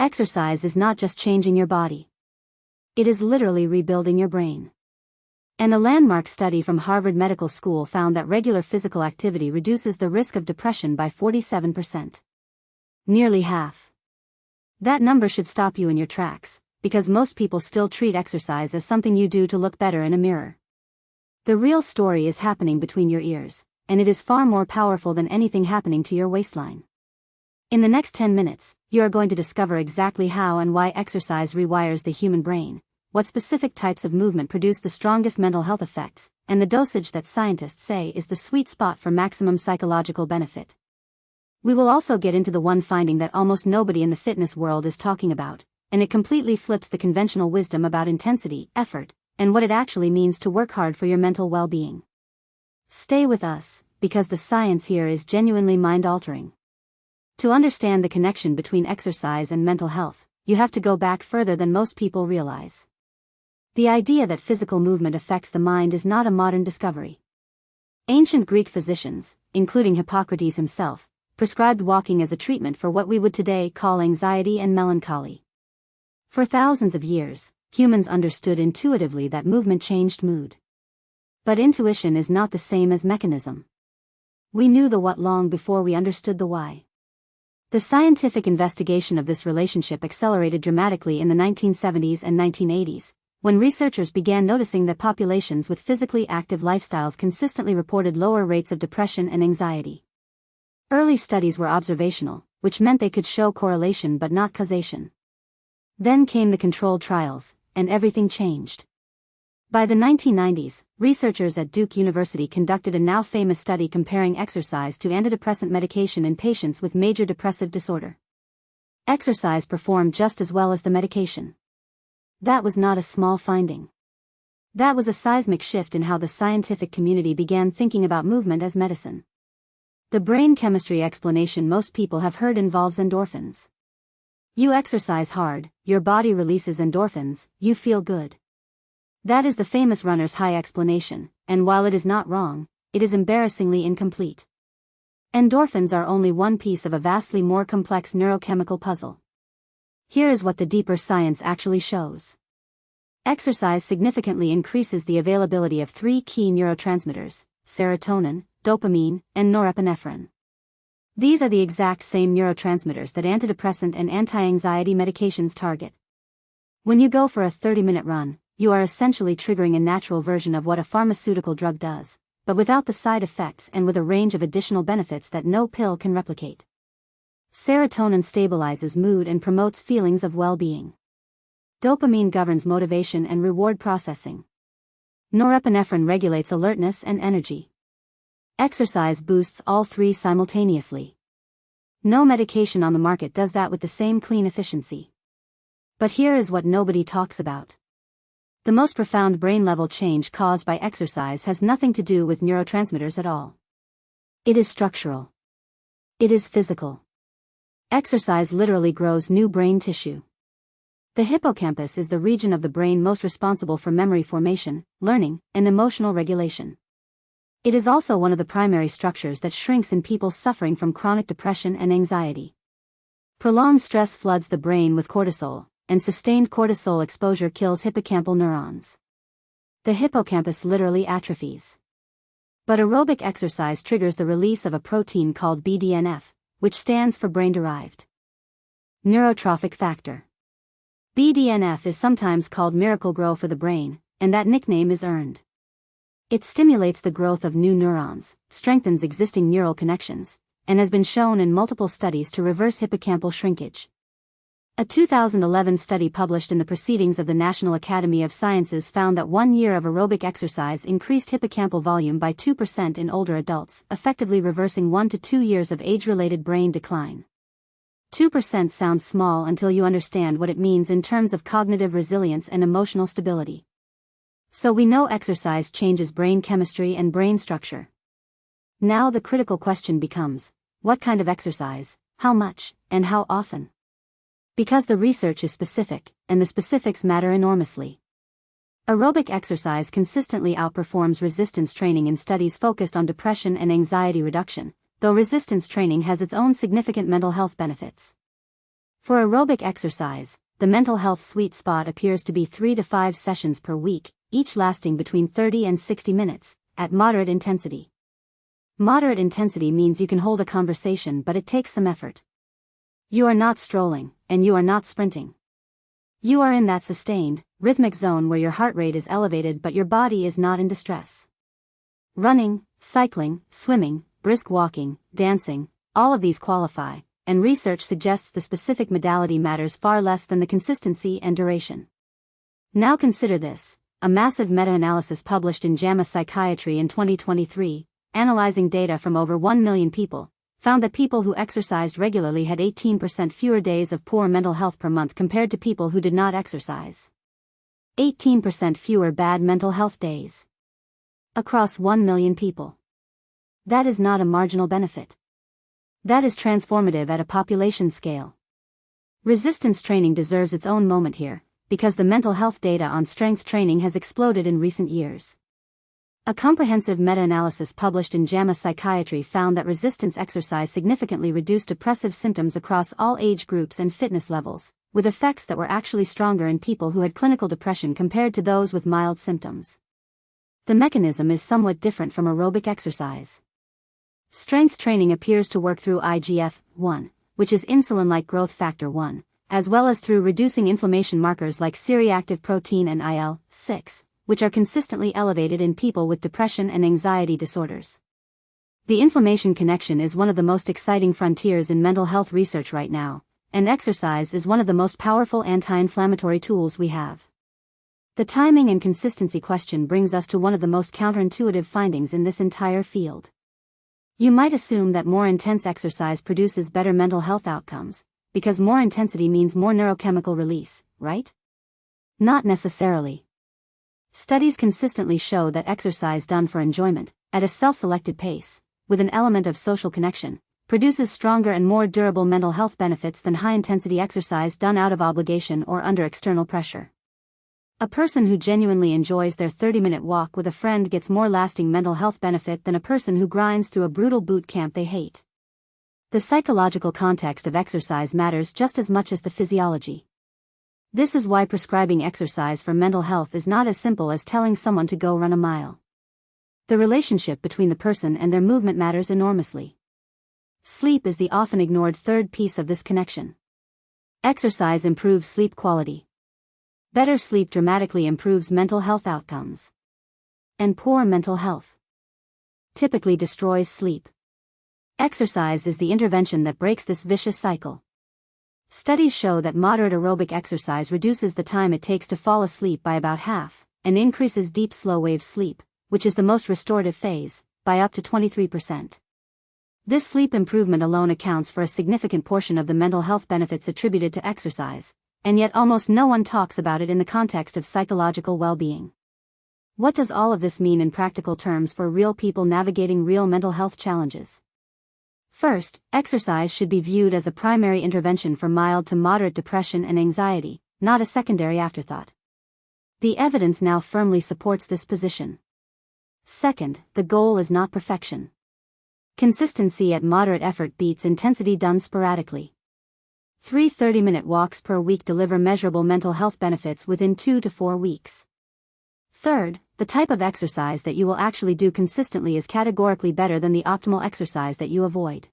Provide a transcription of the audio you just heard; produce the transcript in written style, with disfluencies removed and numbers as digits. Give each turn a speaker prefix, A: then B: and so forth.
A: Exercise is not just changing your body. It is literally rebuilding your brain. And a landmark study from Harvard Medical School found that regular physical activity reduces the risk of depression by 47%. Nearly half. That number should stop you in your tracks, because most people still treat exercise as something you do to look better in a mirror. The real story is happening between your ears, and it is far more powerful than anything happening to your waistline. In the next 10 minutes, you are going to discover exactly how and why exercise rewires the human brain, what specific types of movement produce the strongest mental health effects, and the dosage that scientists say is the sweet spot for maximum psychological benefit. We will also get into the one finding that almost nobody in the fitness world is talking about, and it completely flips the conventional wisdom about intensity, effort, and what it actually means to work hard for your mental well-being. Stay with us, because the science here is genuinely mind-altering. To understand the connection between exercise and mental health, you have to go back further than most people realize. The idea that physical movement affects the mind is not a modern discovery. Ancient Greek physicians, including Hippocrates himself, prescribed walking as a treatment for what we would today call anxiety and melancholy. For thousands of years, humans understood intuitively that movement changed mood. But intuition is not the same as mechanism. We knew the what long before we understood the why. The scientific investigation of this relationship accelerated dramatically in the 1970s and 1980s, when researchers began noticing that populations with physically active lifestyles consistently reported lower rates of depression and anxiety. Early studies were observational, which meant they could show correlation but not causation. Then came the controlled trials, and everything changed. By the 1990s, researchers at Duke University conducted a now famous study comparing exercise to antidepressant medication in patients with major depressive disorder. Exercise performed just as well as the medication. That was not a small finding. That was a seismic shift in how the scientific community began thinking about movement as medicine. The brain chemistry explanation most people have heard involves endorphins. You exercise hard, your body releases endorphins, you feel good. That is the famous runner's high explanation, and while it is not wrong, it is embarrassingly incomplete. Endorphins are only one piece of a vastly more complex neurochemical puzzle. Here is what the deeper science actually shows. Exercise significantly increases the availability of three key neurotransmitters: serotonin, dopamine, and norepinephrine. These are the exact same neurotransmitters that antidepressant and anti-anxiety medications target. When you go for a 30-minute run, you are essentially triggering a natural version of what a pharmaceutical drug does, but without the side effects and with a range of additional benefits that no pill can replicate. Serotonin stabilizes mood and promotes feelings of well-being. Dopamine governs motivation and reward processing. Norepinephrine regulates alertness and energy. Exercise boosts all three simultaneously. No medication on the market does that with the same clean efficiency. But here is what nobody talks about. The most profound brain-level change caused by exercise has nothing to do with neurotransmitters at all. It is structural. It is physical. Exercise literally grows new brain tissue. The hippocampus is the region of the brain most responsible for memory formation, learning, and emotional regulation. It is also one of the primary structures that shrinks in people suffering from chronic depression and anxiety. Prolonged stress floods the brain with cortisol, and sustained cortisol exposure kills hippocampal neurons. The hippocampus literally atrophies. But aerobic exercise triggers the release of a protein called BDNF, which stands for brain-derived neurotrophic factor. BDNF is sometimes called Miracle-Grow for the brain, and that nickname is earned. It stimulates the growth of new neurons, strengthens existing neural connections, and has been shown in multiple studies to reverse hippocampal shrinkage. A 2011 study published in the Proceedings of the National Academy of Sciences found that 1 year of aerobic exercise increased hippocampal volume by 2% in older adults, effectively reversing 1 to 2 years of age-related brain decline. 2% sounds small until you understand what it means in terms of cognitive resilience and emotional stability. So we know exercise changes brain chemistry and brain structure. Now the critical question becomes, what kind of exercise, how much, and how often? Because the research is specific, and the specifics matter enormously. Aerobic exercise consistently outperforms resistance training in studies focused on depression and anxiety reduction, though resistance training has its own significant mental health benefits. For aerobic exercise, the mental health sweet spot appears to be 3 to 5 sessions per week, each lasting between 30 and 60 minutes, at moderate intensity. Moderate intensity means you can hold a conversation, but it takes some effort. You are not strolling, and you are not sprinting. You are in that sustained, rhythmic zone where your heart rate is elevated but your body is not in distress. Running, cycling, swimming, brisk walking, dancing, all of these qualify, and research suggests the specific modality matters far less than the consistency and duration. Now consider this: a massive meta-analysis published in JAMA Psychiatry in 2023, analyzing data from over 1 million people, found that people who exercised regularly had 18% fewer days of poor mental health per month compared to people who did not exercise. 18% fewer bad mental health days. Across 1 million people. That is not a marginal benefit. That is transformative at a population scale. Resistance training deserves its own moment here, because the mental health data on strength training has exploded in recent years. A comprehensive meta-analysis published in JAMA Psychiatry found that resistance exercise significantly reduced depressive symptoms across all age groups and fitness levels, with effects that were actually stronger in people who had clinical depression compared to those with mild symptoms. The mechanism is somewhat different from aerobic exercise. Strength training appears to work through IGF-1, which is insulin-like growth factor 1, as well as through reducing inflammation markers like C-reactive protein and IL-6, which are consistently elevated in people with depression and anxiety disorders. The inflammation connection is one of the most exciting frontiers in mental health research right now, and exercise is one of the most powerful anti-inflammatory tools we have. The timing and consistency question brings us to one of the most counterintuitive findings in this entire field. You might assume that more intense exercise produces better mental health outcomes, because more intensity means more neurochemical release, right? Not necessarily. Studies consistently show that exercise done for enjoyment, at a self-selected pace, with an element of social connection, produces stronger and more durable mental health benefits than high-intensity exercise done out of obligation or under external pressure. A person who genuinely enjoys their 30-minute walk with a friend gets more lasting mental health benefit than a person who grinds through a brutal boot camp they hate. The psychological context of exercise matters just as much as the physiology. This is why prescribing exercise for mental health is not as simple as telling someone to go run a mile. The relationship between the person and their movement matters enormously. Sleep is the often ignored third piece of this connection. Exercise improves sleep quality. Better sleep dramatically improves mental health outcomes. And poor mental health typically destroys sleep. Exercise is the intervention that breaks this vicious cycle. Studies show that moderate aerobic exercise reduces the time it takes to fall asleep by about half, and increases deep slow-wave sleep, which is the most restorative phase, by up to 23%. This sleep improvement alone accounts for a significant portion of the mental health benefits attributed to exercise, and yet almost no one talks about it in the context of psychological well-being. What does all of this mean in practical terms for real people navigating real mental health challenges? First, exercise should be viewed as a primary intervention for mild to moderate depression and anxiety, not a secondary afterthought. The evidence now firmly supports this position. Second, the goal is not perfection. Consistency at moderate effort beats intensity done sporadically. 3 30-minute walks per week deliver measurable mental health benefits within 2 to 4 weeks. Third, the type of exercise that you will actually do consistently is categorically better than the optimal exercise that you avoid.